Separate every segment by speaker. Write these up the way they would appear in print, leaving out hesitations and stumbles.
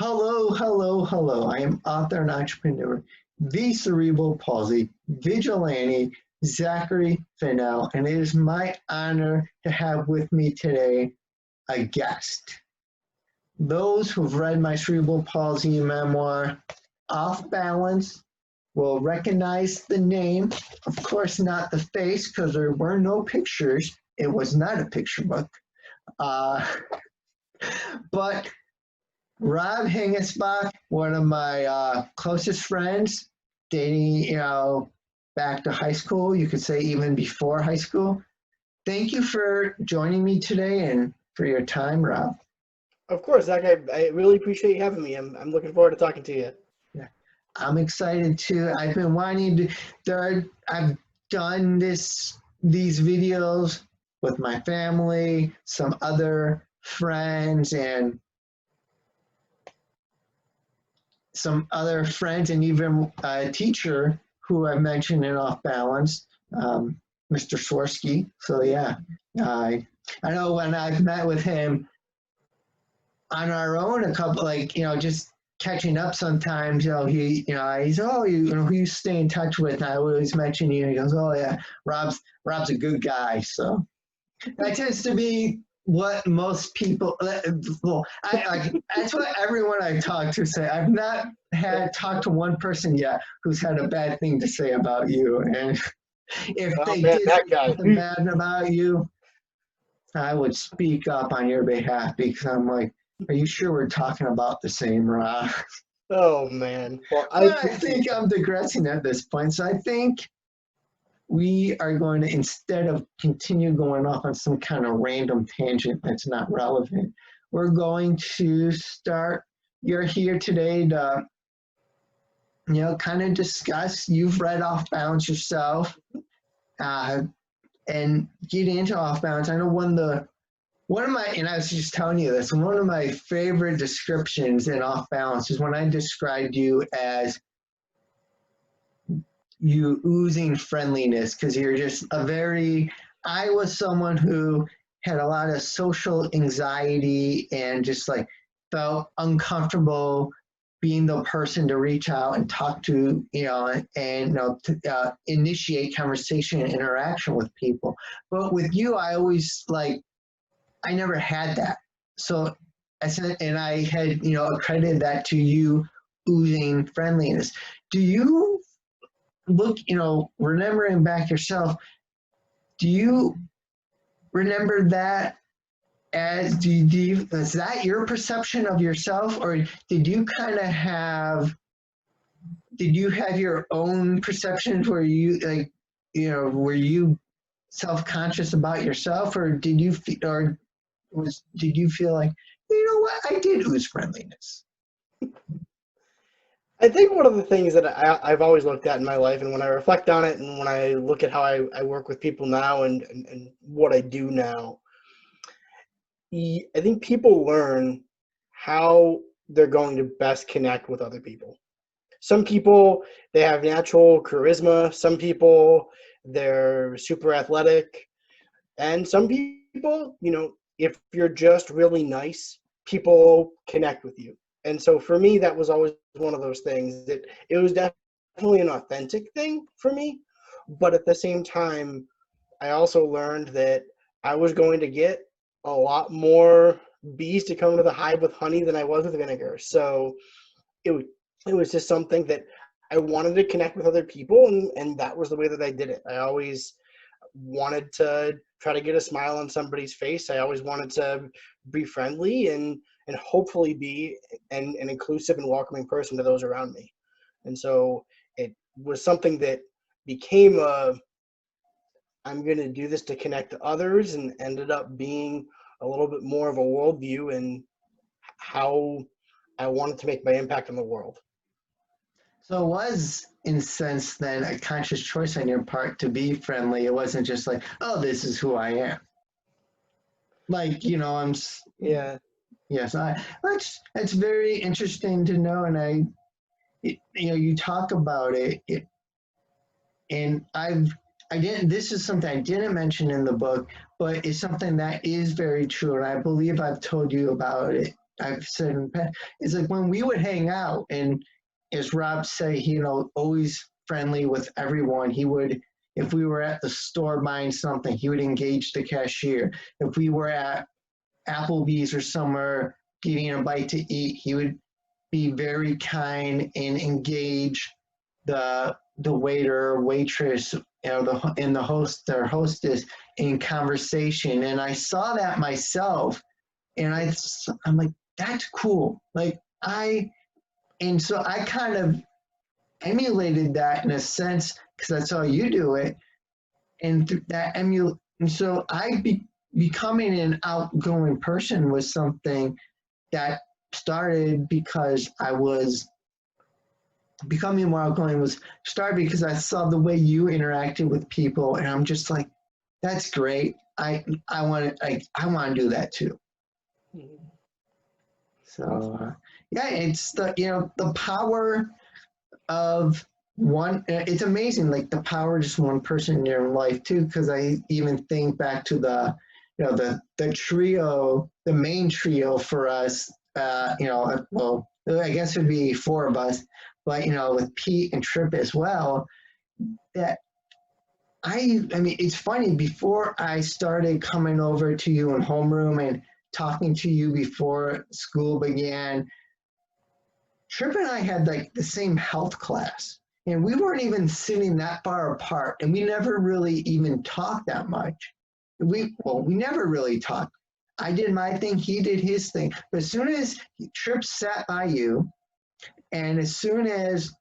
Speaker 1: Hello, hello, hello. I am author and entrepreneur, the cerebral palsy vigilante, Zachary Fennell, and it is my honor to have with me today a guest. Those who've read my cerebral palsy memoir, Off Balance, will recognize the name. Of course, not the face, because there were no pictures. It was not a picture book. Uh, but Rob Hingensbach, one of my closest friends, dating, back to high school, you could say even before high school. Thank you for joining me today and for your time, Rob.
Speaker 2: Of course, Zach. I really appreciate you having me. I'm looking forward to talking to you.
Speaker 1: Yeah, I'm excited too. I've been wanting to. I've done these videos with my family, some other friends, and even a teacher who I mentioned in Off Balance, Mr. Swirsky. So yeah, I know when I've met with him on our own, a couple just catching up sometimes. He's who you stay in touch with. And I always mention you. And he goes, oh yeah, Rob's a good guy. So that tends to be what most people, well, that's what everyone I talk to say. I've not talked to one person yet who's had a bad thing to say about you. And if they did something bad about you, I would speak up on your behalf, because I'm like, are you sure we're talking about the same Rob?
Speaker 2: Oh man. Well,
Speaker 1: I think I'm digressing at this point. So I think we are going to, instead of continue going off on some kind of random tangent that's not relevant, we're going to start. You're here today to, kind of discuss. You've read Off Balance yourself, and get into Off Balance. I know one of my, and I was just telling you this, one of my favorite descriptions in Off Balance is when I described you as you oozing friendliness, because you're just I was someone who had a lot of social anxiety and just like felt uncomfortable being the person to reach out and talk to, to initiate conversation and interaction with people. But with you, I always I never had that. So I said, and I had, accredited that to you oozing friendliness. Do you look, remembering back yourself, do you remember that as, is that your perception of yourself, or did you have your own perceptions where you were you self-conscious about yourself, or did you feel like, you know what, I did ooze friendliness?
Speaker 2: I think one of the things that I've always looked at in my life, and when I reflect on it, and when I look at how I work with people now and what I do now, I think people learn how they're going to best connect with other people. Some people, they have natural charisma. Some people, they're super athletic. And some people, if you're just really nice, people connect with you. And so for me, that was always one of those things that it was definitely an authentic thing for me. But at the same time, I also learned that I was going to get a lot more bees to come to the hive with honey than I was with vinegar. So it was just something that I wanted to connect with other people, and that was the way that I did it. I always wanted to try to get a smile on somebody's face. I always wanted to be friendly and hopefully be an inclusive and welcoming person to those around me. And so it was something that became I'm going to do this to connect to others, and ended up being a little bit more of a worldview and how I wanted to make my impact on the world.
Speaker 1: So it was, in a sense, then a conscious choice on your part to be friendly. It wasn't just like, oh, this is who I am.
Speaker 2: Yeah.
Speaker 1: Yes, that's very interesting to know, and you talk about it, and this is something I didn't mention in the book, but it's something that is very true, and I believe I've told you about it I've said in the past, is like when we would hang out, and as Rob said, he, always friendly with everyone. He would, if we were at the store buying something, he would engage the cashier. If we were at Applebee's or somewhere getting a bite to eat, he would be very kind and engage the waiter or waitress, the host or hostess in conversation. And I saw that myself, and I'm like, that's cool. And so I kind of emulated that in a sense because that's how you do it. And and so becoming an outgoing person was something that started because I was becoming more outgoing was started because I saw the way you interacted with people, and I'm just like, that's great. I want to do that too.
Speaker 2: Mm-hmm.
Speaker 1: So yeah, it's the power of one. It's amazing, like the power of just one person in your life too. Because I even think back to the trio, the main trio for us. Well, I guess it'd be four of us, but with Pete and Trip as well. That I mean, it's funny. Before I started coming over to you in homeroom and talking to you before school began, Trip and I had like the same health class, and we weren't even sitting that far apart, and we never really even talked that much. We never really talked. I did my thing, he did his thing. But as soon as Trip sat by you, and as soon as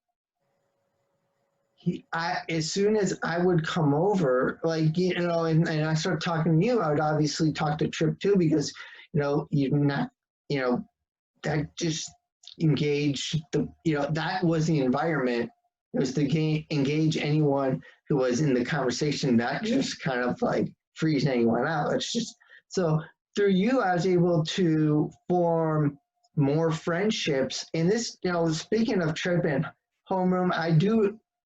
Speaker 1: I would come over, and I started talking to you, I would obviously talk to Trip too, because you're not, that just engage that was the environment. It was to engage anyone who was in the conversation, not just kind of like freeze anyone out. It's just so through you, I was able to form more friendships. And this, speaking of Trip and homeroom,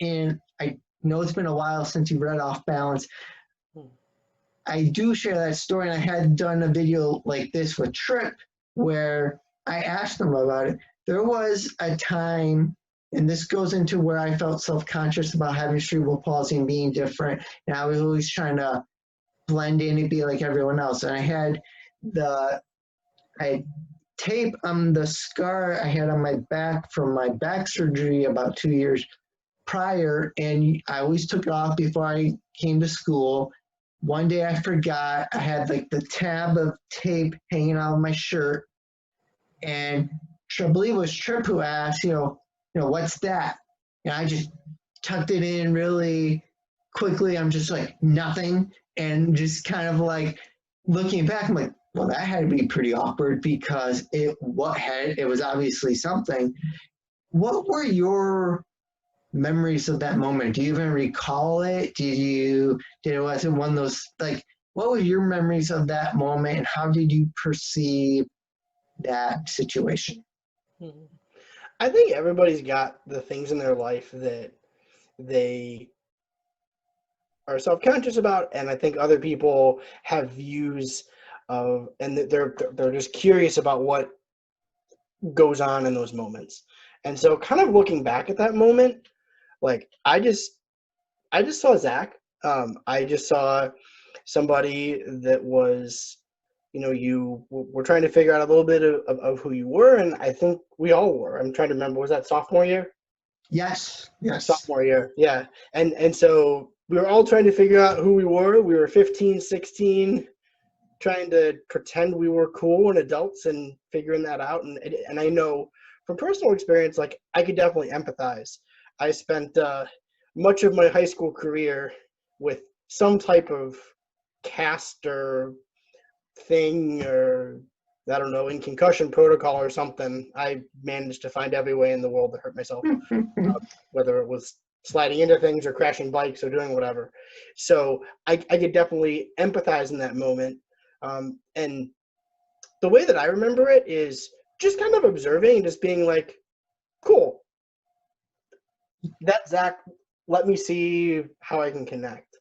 Speaker 1: and I know it's been a while since you read Off Balance. I do share that story, and I had done a video like this with Trip where I asked him about it. There was a time, and this goes into where I felt self-conscious about having cerebral palsy and being different, and I was always trying to blend in and be like everyone else. And I had tape on the scar I had on my back from my back surgery about 2 years prior, and I always took it off before I came to school. One day I forgot. I had like the tab of tape hanging out of my shirt, and I believe it was Trip who asked, what's that? And I just tucked it in really quickly. I'm just like, nothing. And just kind of like looking back, I'm like, well, that had to be pretty awkward because it was obviously something. What were your memories of that moment? Do you even recall it? Was it one of those, like, what were your memories of that moment, and how did you perceive that situation?
Speaker 2: I think everybody's got the things in their life that they are self-conscious about, and I think other people have views of, and they're just curious about what goes on in those moments. And so kind of looking back at that moment, like I just saw Zach. I just saw somebody that was, you were trying to figure out a little bit of who you were, and I think we all were. I'm trying to remember, was that sophomore year?
Speaker 1: Yes.
Speaker 2: Sophomore year, yeah. And so we were all trying to figure out who we were. We were 15, 16, trying to pretend we were cool and adults and figuring that out. And I know from personal experience, like I could definitely empathize. I spent much of my high school career with some type of cast or thing, or I don't know, in concussion protocol or something. I managed to find every way in the world to hurt myself, whether it was sliding into things or crashing bikes or doing whatever. So I could definitely empathize in that moment. And the way that I remember it is just kind of observing and just being like, cool, that Zach, let me see how I can connect.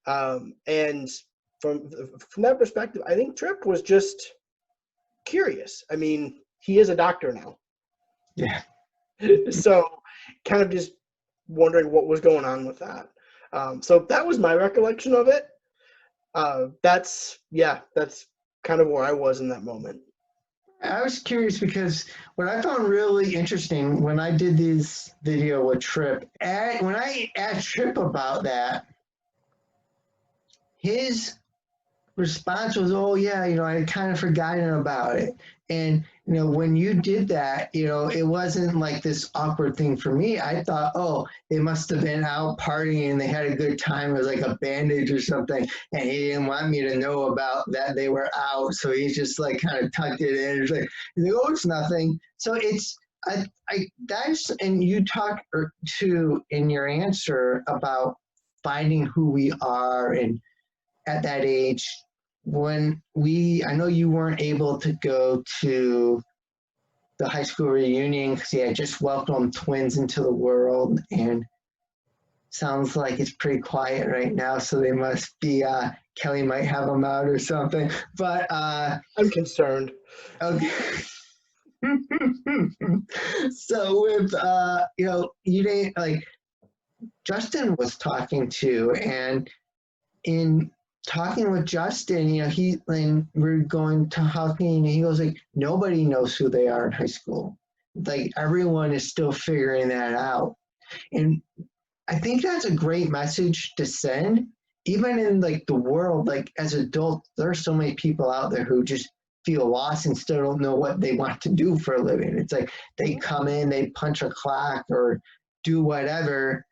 Speaker 2: And from that perspective, I think Trip was just curious. I mean, he is a doctor now.
Speaker 1: Yeah.
Speaker 2: So kind of just wondering what was going on with that. So that was my recollection of it. That's kind of where I was in that moment.
Speaker 1: I was curious because what I found really interesting when I did this video with Tripp, when I asked Tripp about that, his response was, "Oh yeah, I had kind of forgotten about it." And when you did that, it wasn't like this awkward thing for me. I thought, oh, they must have been out partying and they had a good time. It was like a bandage or something, and he didn't want me to know about that they were out, so he just like kind of tucked it in. He's like, oh, it's nothing. So it's that's, and you talk to in your answer about finding who we are and at that age when I know you weren't able to go to the high school reunion because you had just welcomed twins into the world, and sounds like it's pretty quiet right now, so they must be, Kelly might have them out or something, but
Speaker 2: I'm concerned.
Speaker 1: okay. So with, you didn't, like, Justin was talking to, and in talking with Justin, when we're going to talking, and he goes like, nobody knows who they are in high school. Like everyone is still figuring that out. And I think that's a great message to send. Even in like the world, like as adults, there are so many people out there who just feel lost and still don't know what they want to do for a living. It's like they come in, they punch a clock or do whatever.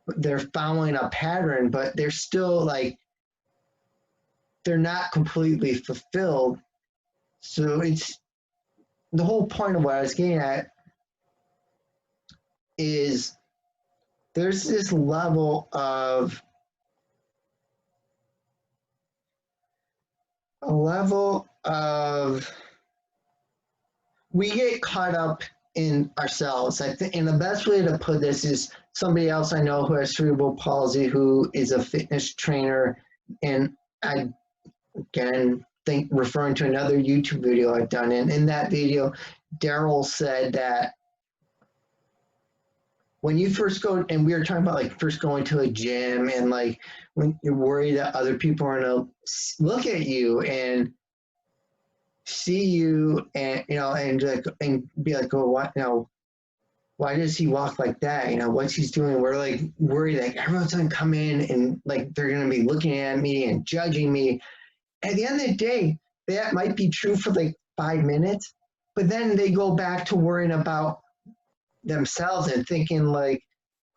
Speaker 1: They're following a pattern, but they're still like, they're not completely fulfilled. So it's the whole point of what I was getting at is there's this level of we get caught up in ourselves. I think, and the best way to put this is somebody else I know who has cerebral palsy, who is a fitness trainer, and I again think referring to another YouTube video I've done. And in that video, Daryl said that when you first go, and we were talking about like first going to a gym, and like when you're worried that other people are gonna look at you and see you, and and like and be like, oh, what, why does he walk like that? What's he's doing? We're like worried like everyone's gonna come in and like they're gonna be looking at me and judging me. At the end of the day, that might be true for like 5 minutes, but then they go back to worrying about themselves and thinking like,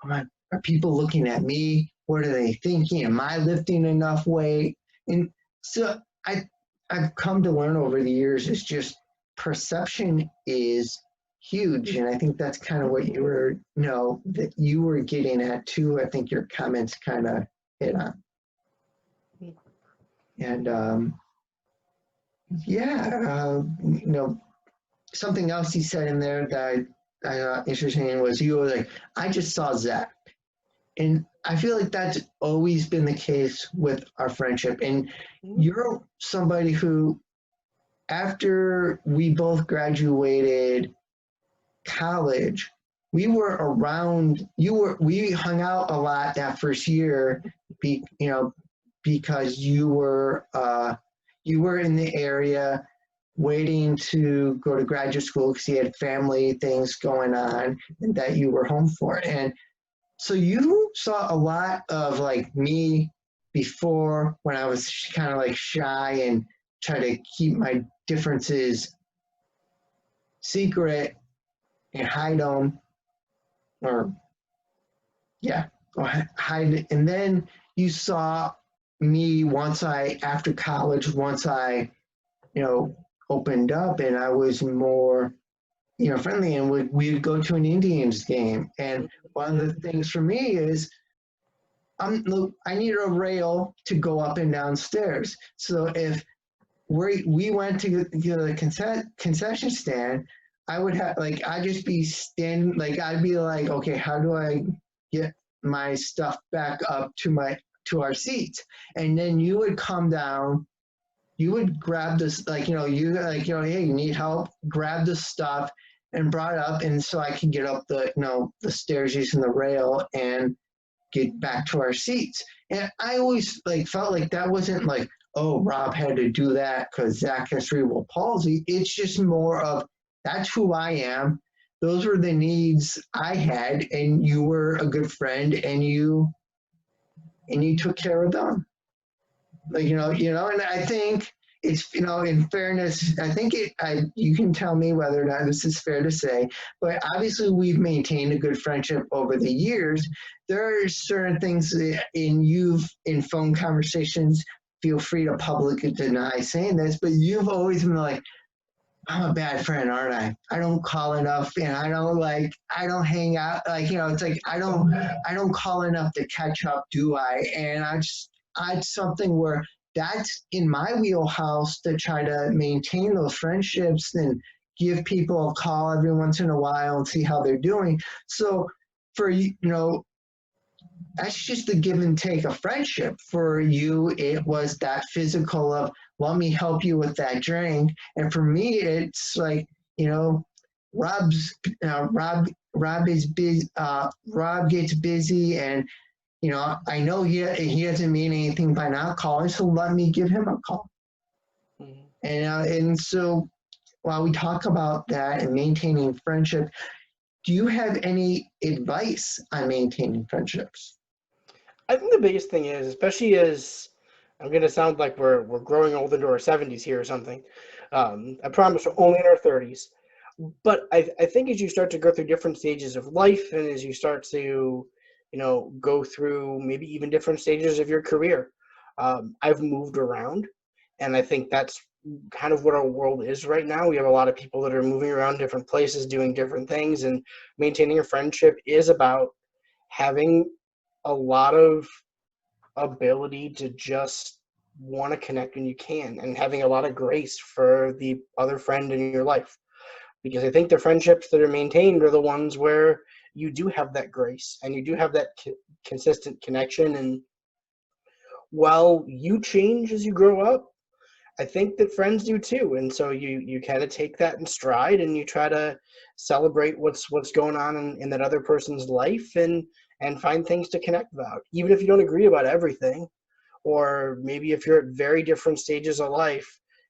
Speaker 1: oh my, are people looking at me? What are they thinking? Am I lifting enough weight? And so I've come to learn over the years is just perception is huge. And I think that's kind of what you were, that you were getting at too. I think your comments kind of hit on. And something else he said in there that I thought interesting was you were like, I just saw Zach. And I feel like that's always been the case with our friendship. And you're somebody who, after we both graduated college, we were around, we hung out a lot that first year, because you were in the area waiting to go to graduate school because you had family things going on and that you were home for. And so you saw a lot of like me before, when I was kind of like shy and try to keep my differences secret and hide them, or hide it. And then you saw me after college, once I, opened up and I was more, friendly, and we'd go to an Indians game. And one of the things for me is I need a rail to go up and down stairs. So if we went to the concession stand, I would have I'd just be standing, I'd be like, okay, how do I get my stuff back up to our seats? And then you would come down you would grab this, like, hey, you need help, grab this stuff and brought it up. And so I could get up the stairs using the rail and get back to our seats. And I always felt like that wasn't like, oh, Rob had to do that because Zach has cerebral palsy. It's just more of, that's who I am. Those were the needs I had, and you were a good friend, and you took care of them. And I think it's, in fairness, I think you can tell me whether or not this is fair to say, but obviously we've maintained a good friendship over the years. There are certain things in phone conversations, feel free to publicly deny saying this, but you've always been like, I'm a bad friend, aren't I? I don't call enough, and I don't hang out. It's like I don't call enough to catch up, do I? And it's something where that's in my wheelhouse to try to maintain those friendships and give people a call every once in a while and see how they're doing. So for that's just the give and take of friendship. For you, it was that physical of, let me help you with that drink. And for me, it's like, Rob is busy. Rob gets busy, and I know he doesn't mean anything by not calling, so let me give him a call. Mm-hmm. And so while we talk about that and maintaining friendship, do you have any advice on maintaining friendships?
Speaker 2: I think the biggest thing is, especially as I'm going to sound like we're growing old into our 70s here or something. I promise we're only in our 30s. But I think as you start to go through different stages of life, and as you start to, go through maybe even different stages of your career, I've moved around, and I think that's kind of what our world is right now. We have a lot of people that are moving around different places, doing different things, and maintaining a friendship is about having a lot of ability to just want to connect when you can, and having a lot of grace for the other friend in your life. Because I think the friendships that are maintained are the ones where you do have that grace and you do have that consistent connection. And while you change as you grow up, I think that friends do too. And so you kind of take that in stride, and you try to celebrate what's going on in that other person's life, and find things to connect about, even if you don't agree about everything, or maybe if you're at very different stages of life,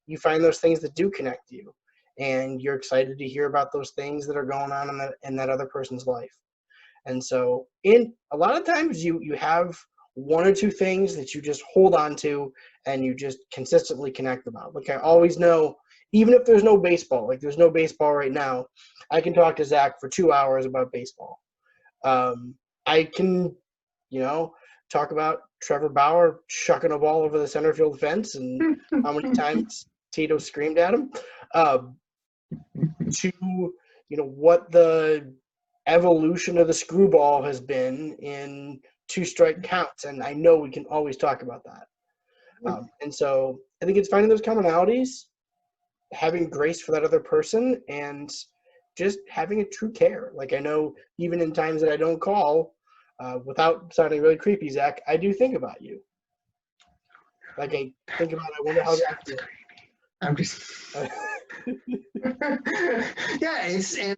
Speaker 2: you find those things that do connect you, and you're excited to hear about those things that are going on in that other person's life. And so in a lot of times you have one or two things that you just hold on to and you just consistently connect about. Like, I always know, even if there's no baseball, like there's no baseball right now, I can talk to Zach for 2 hours about baseball. I can, talk about Trevor Bauer chucking a ball over the center field fence and how many times Tito screamed at him, to, what the evolution of the screwball has been in 2-strike counts. And I know we can always talk about that. And so I think it's finding those commonalities, having grace for that other person, and just having a true care. Like, I know even in times that I don't call, without sounding really creepy, Zach, I do think about you. Like, I think about, I wonder how Zach feels.
Speaker 1: I'm just yeah,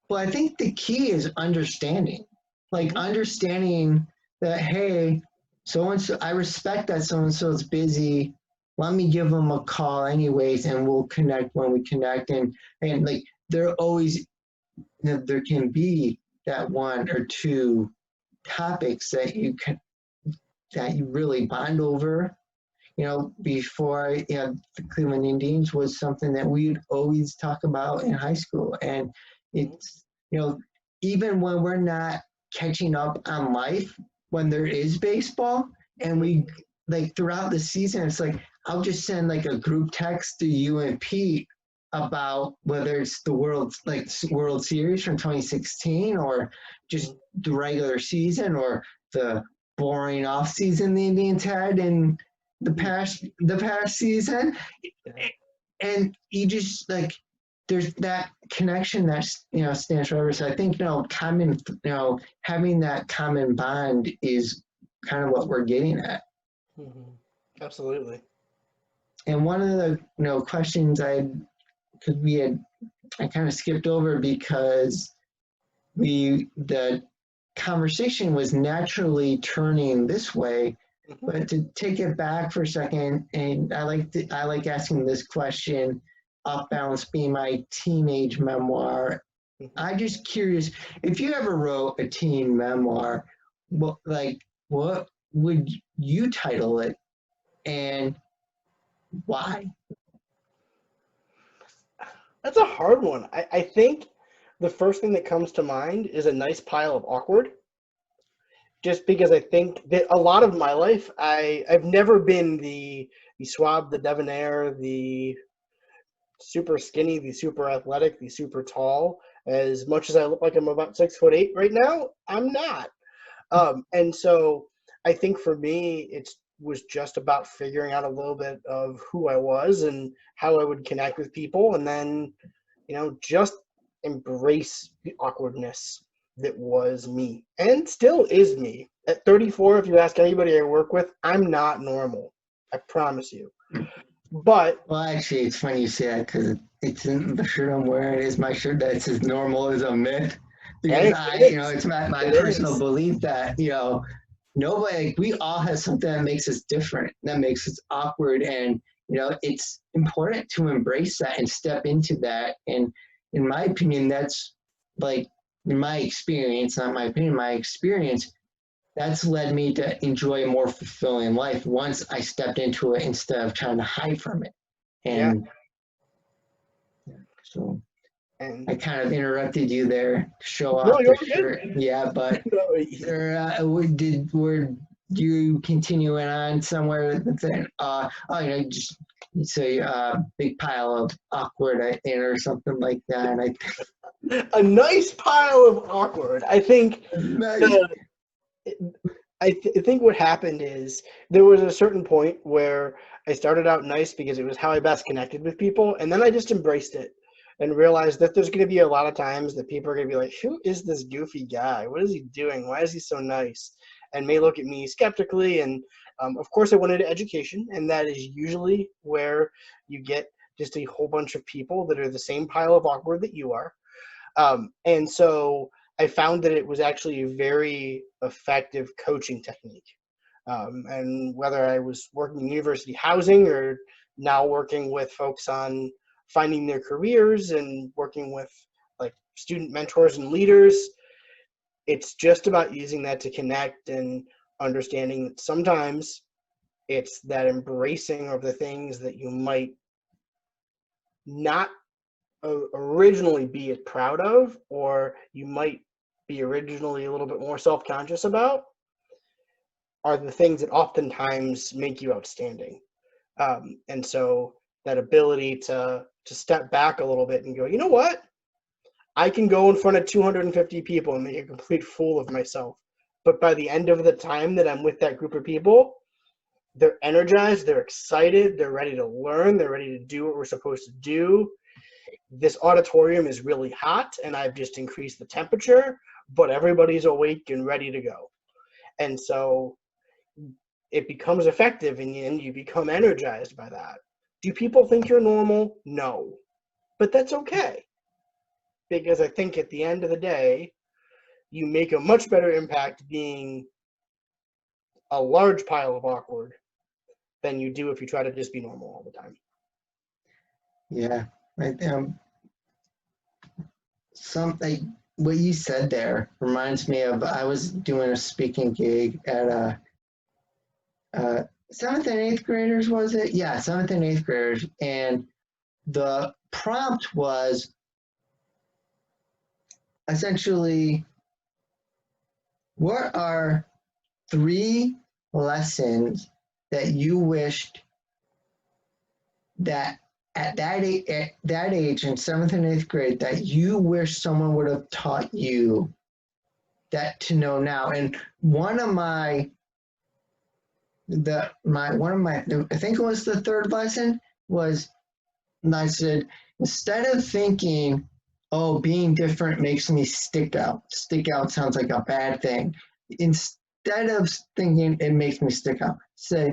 Speaker 1: well, I think the key is understanding. Like, understanding that, hey, so-and-so, I respect that so-and-so is busy. Let me give them a call anyways, and we'll connect when we connect. And like, there can be that one or two topics that you really bond over. Before the Cleveland Indians was something that we'd always talk about in high school. And it's, even when we're not catching up on life, when there is baseball, and we, like, throughout the season, it's like, I'll just send like a group text to you and Pete about whether it's the World Series from 2016, or just the regular season, or the boring off season the Indians had in the past season. And you just, like, there's that connection that stands forever. So I think having that common bond is kind of what we're getting at.
Speaker 2: Mm-hmm. Absolutely.
Speaker 1: and one of the questions I kind of skipped over because the conversation was naturally turning this way, but to take it back for a second, and I like asking this question, Off Balance being my teenage memoir. I'm just curious if you ever wrote a teen memoir, what would you title it, and why?
Speaker 2: That's a hard one. I think the first thing that comes to mind is a nice pile of awkward. Just because I think that a lot of my life, I've never been the suave, the debonair, the super skinny, the super athletic, the super tall. As much as I look like I'm about 6'8" right now, I'm not. And so I think for me, it was just about figuring out a little bit of who I was and how I would connect with people, and then, just embrace the awkwardness that was me and still is me. At 34, if you ask anybody I work with, I'm not normal. I promise you. But
Speaker 1: Well, actually, it's funny you say that because it's in the shirt I'm wearing is my shirt that's as normal as a myth. Because
Speaker 2: hey, it is.
Speaker 1: it's my
Speaker 2: It
Speaker 1: personal
Speaker 2: is.
Speaker 1: belief that, nobody, we all have something that makes us different, that makes us awkward. And, it's important to embrace that and step into that. And in my opinion, that's like, in my experience, not my opinion, my experience, that's led me to enjoy a more fulfilling life once I stepped into it instead of trying to hide from it.
Speaker 2: Yeah.
Speaker 1: And so
Speaker 2: And
Speaker 1: I kind of interrupted you there to show
Speaker 2: no,
Speaker 1: off the
Speaker 2: you're good.
Speaker 1: shirt. Yeah, but
Speaker 2: No,
Speaker 1: were you continuing on somewhere with it? Just say big pile of awkward, I think, or something like that. And
Speaker 2: a nice pile of awkward. I think
Speaker 1: nice.
Speaker 2: the I think what happened is there was a certain point where I started out nice because it was how I best connected with people, and then I just embraced it and realized that there's going to be a lot of times that people are going to be like, "Who is this goofy guy? What is he doing? Why is he so nice?" And may look at me skeptically. And of course, I went into education, and that is usually where you get just a whole bunch of people that are the same pile of awkward that you are. And so I found that it was actually a very effective coaching technique. And whether I was working in university housing or now working with folks on finding their careers and working with like student mentors and leaders, it's just about using that to connect and understanding that sometimes it's that embracing of the things that you might not originally be proud of, or you might be originally a little bit more self-conscious about, are the things that oftentimes make you outstanding. And so that ability to step back a little bit and go, you know what? I can go in front of 250 people and make a complete fool of myself. But by the end of the time that I'm with that group of people, they're energized, they're excited, they're ready to learn, they're ready to do what we're supposed to do. This auditorium is really hot and I've just increased the temperature, but everybody's awake and ready to go. And so it becomes effective and you become energized by that. Do people think you're normal? No. But that's okay. Because I think at the end of the day, you make a much better impact being a large pile of awkward than you do if you try to just be normal all the time.
Speaker 1: Yeah. Right. Something what you said there reminds me of I was doing a speaking gig at seventh and eighth graders, was it? Yeah, seventh and eighth graders, and the prompt was essentially, what are 3 lessons that you wished that at that age in seventh and eighth grade that you wish someone would have taught you that to know now? And one of my I think it was the third lesson was, and I said, instead of thinking, oh, being different makes me stick out. Stick out sounds like a bad thing. Instead of thinking it makes me stick out, say,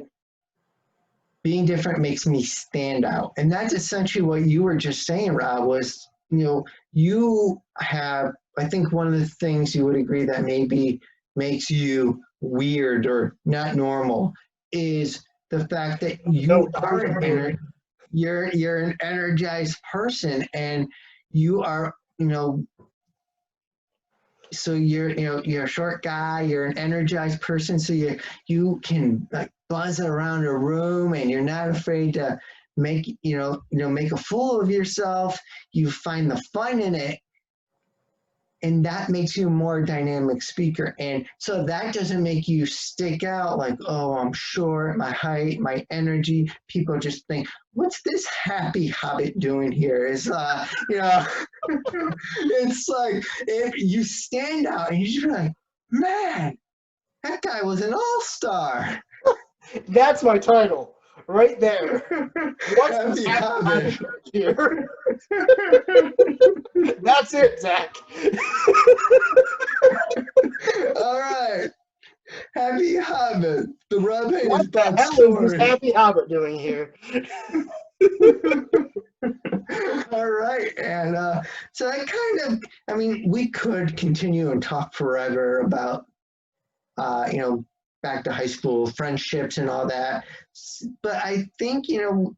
Speaker 1: being different makes me stand out. And that's essentially what you were just saying, Rob, was, you have, I think one of the things you would agree that maybe makes you weird or not normal is the fact that you are you're an energized person, and you are, so you're a short guy, you're an energized person, so you can like buzz around a room, and you're not afraid to make make a fool of yourself. You find the fun in it, and that makes you a more dynamic speaker. And so that doesn't make you stick out like, oh, I'm short, my height, my energy. People just think, what's this happy hobbit doing here? It's it's like, if you stand out and you're like, man, that guy was an all-star.
Speaker 2: That's my title right there. What's
Speaker 1: Happy hobbit
Speaker 2: here? That's it, Zach.
Speaker 1: All right. Happy hobbit. The Robin
Speaker 2: What
Speaker 1: is
Speaker 2: the
Speaker 1: that
Speaker 2: hell
Speaker 1: story.
Speaker 2: is this happy hobbit doing here?
Speaker 1: All right. And so I we could continue and talk forever about, back to high school friendships and all that. But I think,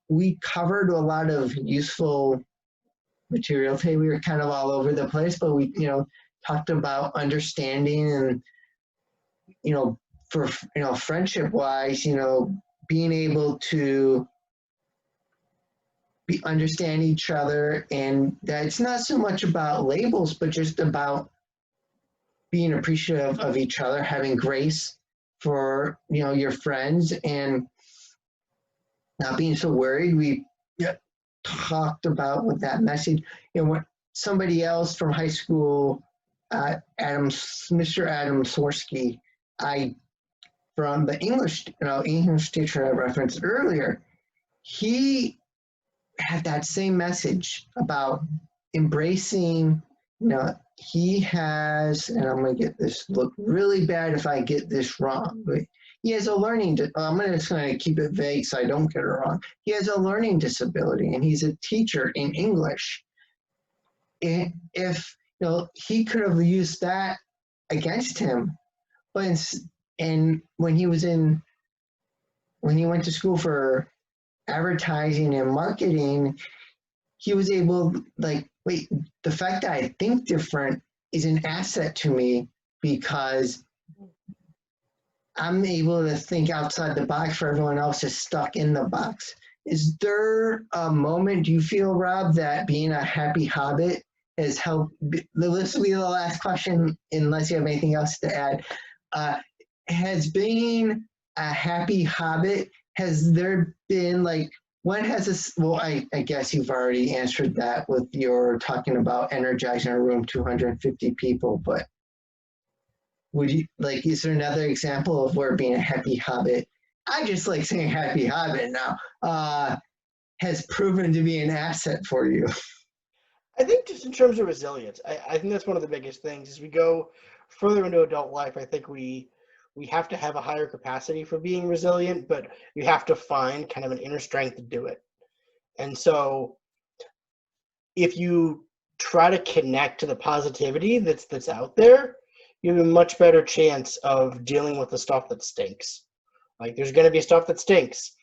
Speaker 1: we covered a lot of useful material today. We were kind of all over the place, but we, talked about understanding and, for, friendship wise, being able to understand each other, and that it's not so much about labels, but just about being appreciative of each other, having grace for, your friends, and not being so worried. We talked about with that message, what somebody else from high school, Mr. Adam Swirsky, from the English teacher I referenced earlier, he had that same message about embracing, he has, and I'm going to get this, look really bad if I get this wrong, but he has a I'm just going to keep it vague so I don't get it wrong. He has a learning disability, and he's a teacher in English. And if, he could have used that against him, but and when he went to school for advertising and marketing, he was able, like, wait, the fact that I think different is an asset to me, because I'm able to think outside the box for everyone else is stuck in the box. Is there a moment, do you feel, Rob, that being a happy hobbit has helped? This will be the last question, unless you have anything else to add. Has being a happy hobbit, has there been, like, when has this, well, I guess you've already answered that with your talking about energizing a room 250 people, but would you, like, is there another example of where being a happy hobbit, I just like saying happy hobbit now, has proven to be an asset for you?
Speaker 2: I think just in terms of resilience, I think that's one of the biggest things. As we go further into adult life, I think we have to have a higher capacity for being resilient, but you have to find kind of an inner strength to do it. And so if you try to connect to the positivity that's out there, you have a much better chance of dealing with the stuff that stinks. Like, there's going to be stuff that stinks,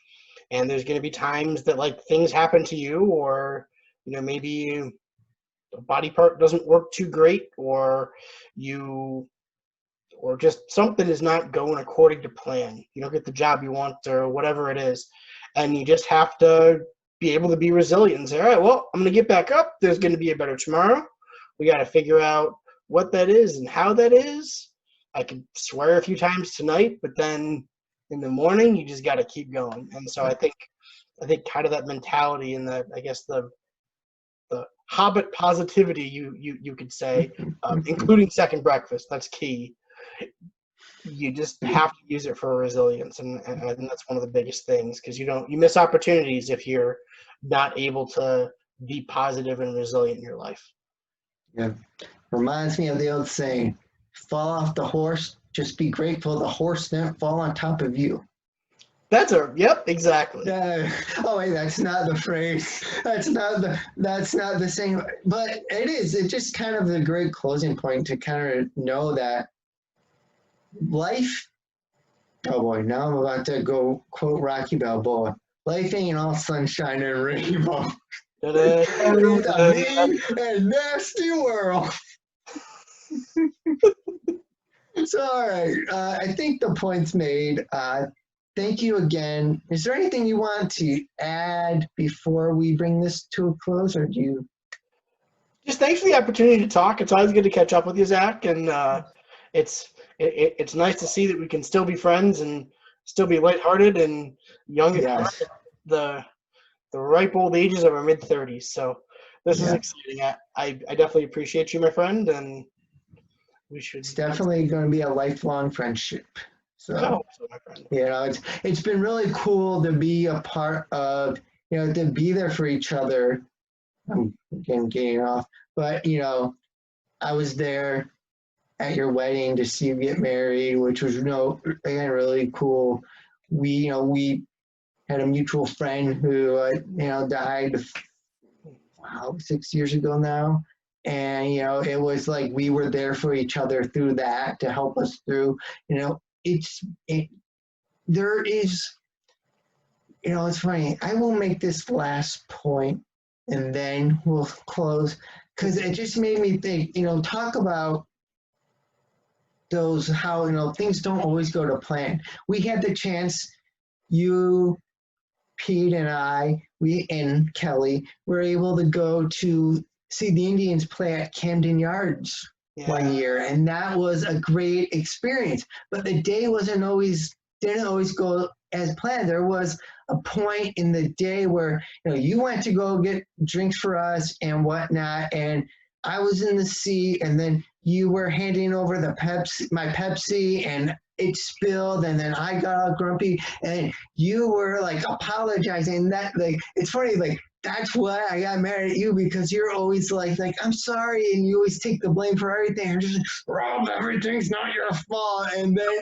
Speaker 2: and there's going to be times that, like, things happen to you, or maybe a body part doesn't work too great, or just something is not going according to plan. You don't get the job you want, or whatever it is, and you just have to be able to be resilient and say, all right, well, I'm going to get back up. There's going to be a better tomorrow. We got to figure out what that is and how that is. I could swear a few times tonight, but then in the morning, you just got to keep going. And so I think kind of that mentality, and I guess the hobbit positivity, you could say, including second breakfast, that's key. You just have to use it for resilience, and I think that's one of the biggest things, because you miss opportunities if you're not able to be positive and resilient in your life.
Speaker 1: Yeah, reminds me of the old saying, fall off the horse, just be grateful the horse didn't fall on top of you.
Speaker 2: Yep, exactly.
Speaker 1: Oh wait, that's not the phrase. That's not the same. But it is. It's just kind of a great closing point to kind of know that life. Oh boy, now I'm about to go quote Rocky Balboa. Life ain't all sunshine and rainbow. It's a mean and nasty world. So, all right. I think the point's made. Thank you again. Is there anything you want to add before we bring this to a close, or do you?
Speaker 2: Just thanks for the opportunity to talk. It's always good to catch up with you, Zach, and it's nice to see that we can still be friends and still be lighthearted and young at heart
Speaker 1: Yes.
Speaker 2: at the ripe old ages of our mid-30s. So this is
Speaker 1: Yeah.
Speaker 2: exciting. I definitely appreciate you, my friend, and we should.
Speaker 1: It's definitely going to be a lifelong friendship.
Speaker 2: I
Speaker 1: So,
Speaker 2: hope so, my friend.
Speaker 1: you know, it's been really cool to be a part of, you know, to be there for each other. I'm again getting off, but you know, I was there at your wedding to see you get married, which was, you know, again really cool. We had a mutual friend who you know, died, wow, 6 years ago now. And you know, it was like we were there for each other through that to help us through. You know, there is, you know, it's funny. I will make this last point, and then we'll close, because it just made me think. You know, talk about those, how, you know, things don't always go to plan. We had the chance, you, Pete, and I, we and Kelly were able to go to see the Indians play at Camden Yards one year, and that was a great experience. But the day didn't always go as planned. There was a point in the day where, you know, you went to go get drinks for us and whatnot, and I was in the seat, and then you were handing over my Pepsi, and it spilled, and then I got all grumpy, and you were like apologizing. That, like, it's funny, like, that's why I got mad at you, because you're always like I'm sorry, and you always take the blame for everything. I'm just like, Rob, everything's not your fault, and then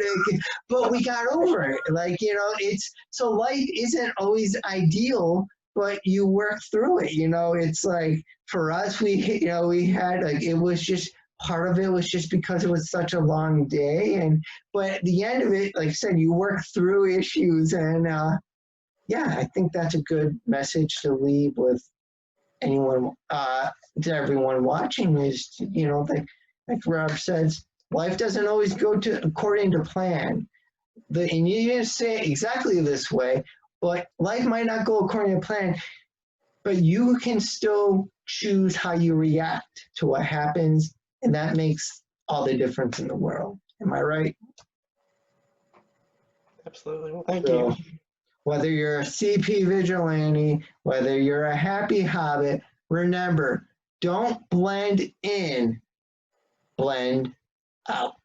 Speaker 1: but we got over it. Like, you know, it's so life isn't always ideal, but you work through it. You know, it's like for us, we had, like, it was just part of it was just because it was such a long day, but at the end of it, like I said, you work through issues, and yeah, I think that's a good message to leave with anyone, to everyone watching, is, you know, like Rob says, life doesn't always go according to plan. And you didn't say it exactly this way, but life might not go according to plan, but you can still choose how you react to what happens, and that makes all the difference in the world. Am I right?
Speaker 2: Absolutely. Well, thank you.
Speaker 1: Whether you're a CP vigilante, whether you're a happy hobbit, remember, don't blend in, blend out.